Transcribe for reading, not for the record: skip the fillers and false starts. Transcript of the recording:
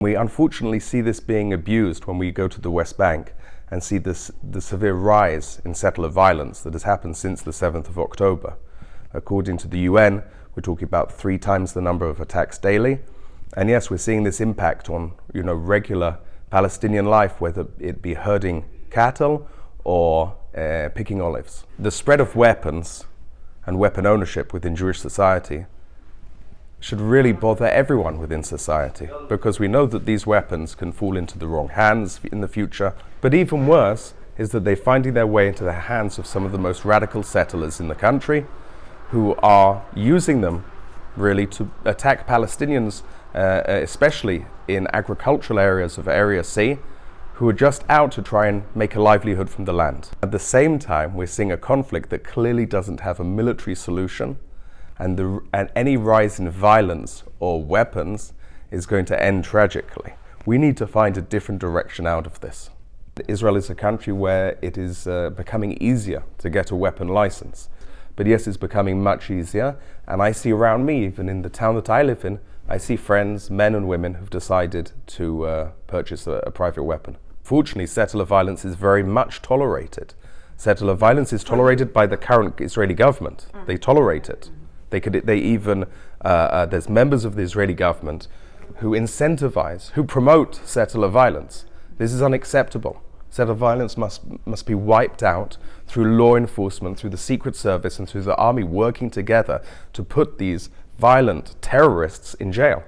We unfortunately see this being abused when we go to the West Bank and see the severe rise in settler violence that has happened since the 7th of October. According to the UN, we're talking about 3 times the number of attacks daily. And yes, we're seeing this impact on, regular Palestinian life, whether it be herding cattle or picking olives. The spread of weapons and weapon ownership within Jewish society should really bother everyone within society, because we know that these weapons can fall into the wrong hands in the future. But even worse is that they're finding their way into the hands of some of the most radical settlers in the country, who are using them really to attack Palestinians, especially in agricultural areas of Area C, who are just out to try and make a livelihood from the land. At the same time, we're seeing a conflict that clearly doesn't have a military solution, and any rise in violence or weapons is going to end tragically. We need to find a different direction out of this. Israel is a country where it is becoming easier to get a weapon license. But yes, it's becoming much easier, and I see around me, even in the town that I live in, I see friends, men and women, who've decided to purchase a private weapon. Fortunately, settler violence is very much tolerated. Settler violence is tolerated by the current Israeli government. They tolerate it. There's members of the Israeli government who incentivize, who promote settler violence. This is unacceptable. Settler violence must be wiped out through law enforcement, through the Secret Service and through the army working together to put these violent terrorists in jail.